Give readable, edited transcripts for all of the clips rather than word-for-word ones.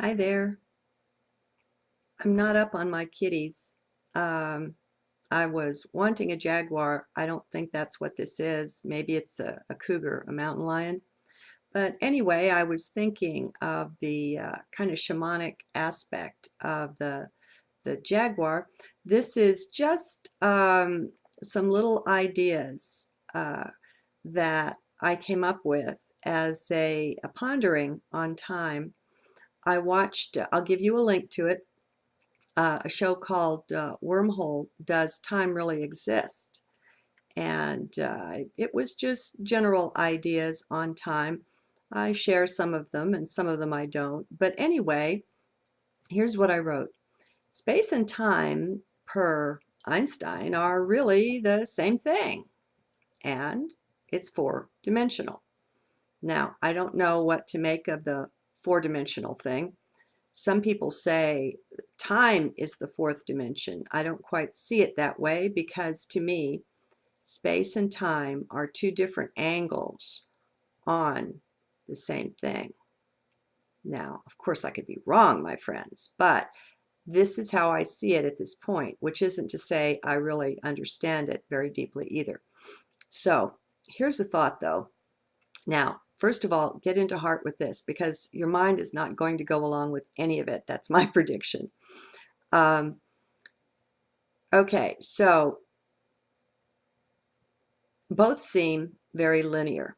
Hi there. I'm not up on my kitties. Um, I was wanting a jaguar. I don't think that's what this is. Maybe it's a cougar, a mountain lion. But anyway, I was thinking of the kind of shamanic aspect of the jaguar. This is just some little ideas that I came up with as a pondering on time. I watched, I'll give you a link to it, a show called Wormhole, Does Time Really Exist? And it was just general ideas on time. I share some of them and some of them I don't. But anyway, here's what I wrote. Space and time, per Einstein, are really the same thing, and it's four-dimensional. Now, I don't know what to make of the four-dimensional thing. Some people say time is the fourth dimension. I don't quite see it that way because to me, space and time are two different angles on the same thing. Now, of course, I could be wrong, my friends, but this is how I see it at this point, which isn't to say I really understand it very deeply either. So here's a thought though. Now, first of all, get into heart with this because your mind is not going to go along with any of it. That's my prediction. Um, okay, so both seem very linear.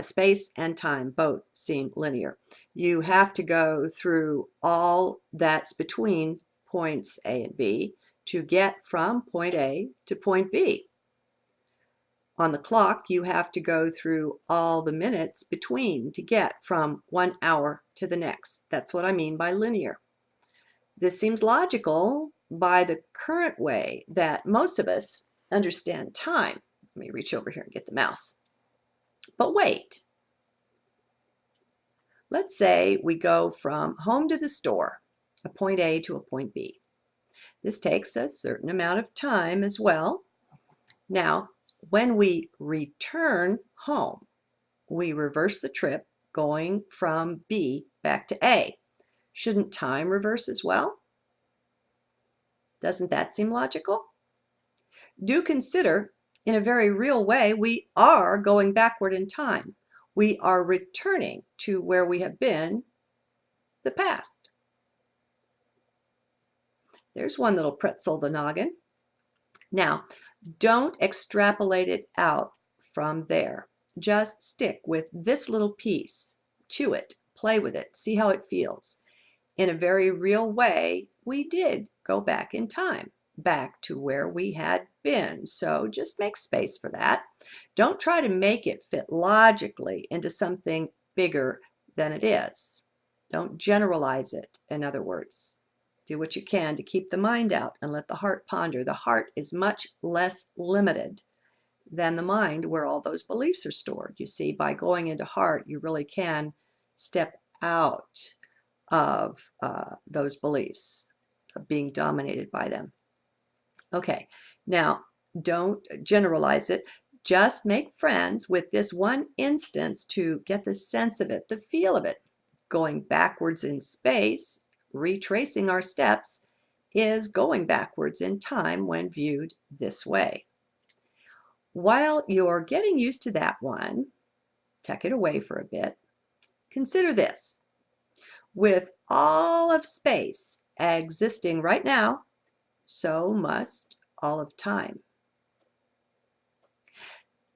Space and time both seem linear. You have to go through all that's between points A and B to get from point A to point B. On the clock, you have to go through all the minutes between to get from 1 hour to the next. That's what I mean by linear. This seems logical by the current way that most of us understand time. Let me reach over here and get the mouse. But wait, let's say we go from home to the store, a point A to a point B. This takes a certain amount of time as well. Now, when we return home, we reverse the trip going from B back to A. Shouldn't time reverse as well? Doesn't that seem logical? Do consider, in a very real way, we are going backward in time. We are returning to where we have been, the past. There's one little pretzel, the noggin. Now, don't extrapolate it out from there. Just stick with this little piece. Chew it, play with it, see how it feels. In a very real way, we did go back in time, back to where we had been. So just make space for that. Don't try to make it fit logically into something bigger than it is. Don't generalize it, in other words. Do what you can to keep the mind out and let the heart ponder. The heart is much less limited than the mind where all those beliefs are stored. You see, by going into heart, you really can step out of those beliefs, of being dominated by them. Okay, now don't generalize it. Just make friends with this one instance to get the sense of it, the feel of it. Going backwards in space, retracing our steps, is going backwards in time when viewed this way. While you're getting used to that one, tuck it away for a bit. Consider this. With all of space existing right now, so must all of time.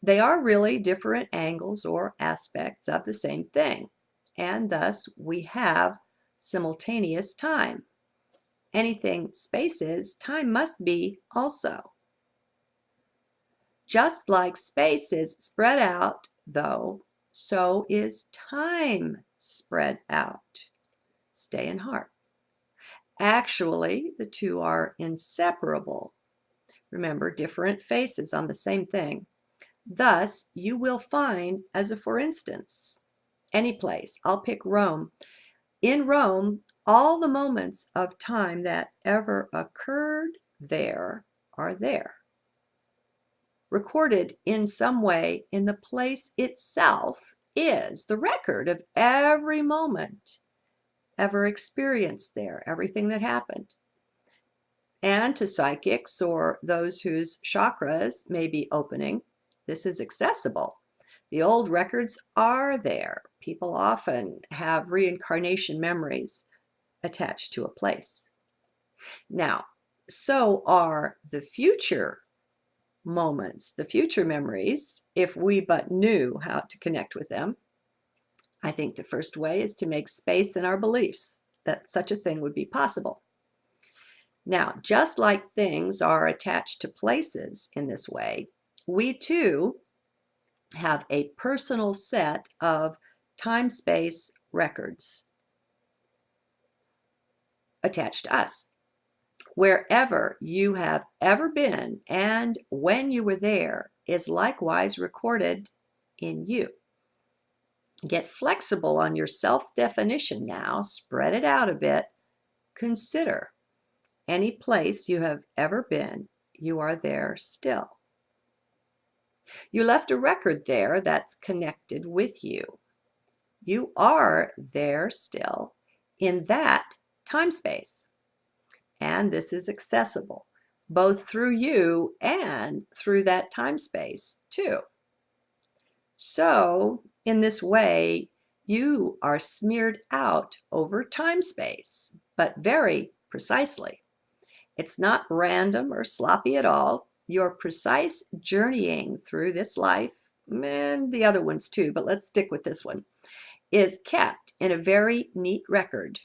They are really different angles or aspects of the same thing, and thus we have simultaneous time. Anything space is, time must be also. Just like space is spread out, though, so is time spread out. Stay in heart. Actually, the two are inseparable. Remember, different faces on the same thing. Thus, you will find, as a for instance, any place, I'll pick Rome. In Rome, all the moments of time that ever occurred there are there, recorded in some way in the place itself is the record of every moment ever experienced there, everything that happened. And to psychics or those whose chakras may be opening, this is accessible. The old records are there. People often have reincarnation memories attached to a place. Now, so are the future moments, the future memories, if we but knew how to connect with them. I think the first way is to make space in our beliefs that such a thing would be possible. Now, just like things are attached to places in this way, we too have a personal set of time-space records attached to us. Wherever you have ever been and when you were there is likewise recorded in you. Get flexible on your self-definition now, spread it out a bit. Consider any place you have ever been, you are there still. You left a record there that's connected with you. You are there still in that time space. And this is accessible both through you and through that time space too. So in this way, you are smeared out over time space, but very precisely. It's not random or sloppy at all. Your precise journeying through this life, and the other ones too, but let's stick with this one, is kept in a very neat record,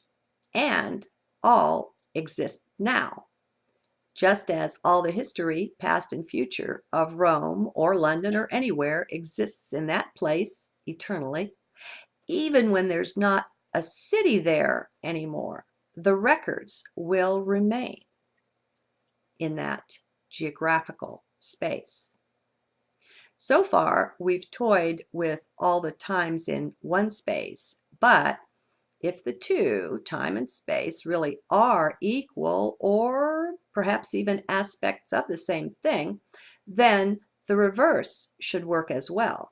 and all exists now. Just as all the history, past and future, of Rome or London or anywhere exists in that place eternally, even when there's not a city there anymore, the records will remain in that geographical space. So far, we've toyed with all the times in one space, but if the two, time and space, really are equal or perhaps even aspects of the same thing, then the reverse should work as well.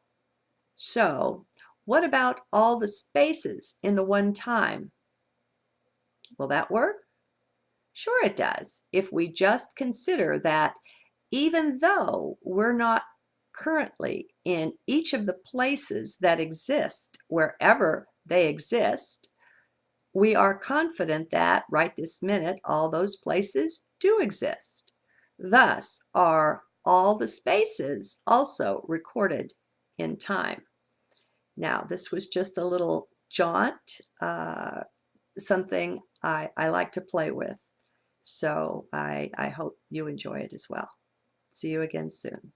So, what about all the spaces in the one time? Will that work? Sure it does, if we just consider that even though we're not currently in each of the places that exist, wherever they exist, we are confident that right this minute all those places do exist. Thus are all the spaces also recorded in time. Now, this was just a little jaunt, something I like to play with. So I hope you enjoy it as well. See you again soon.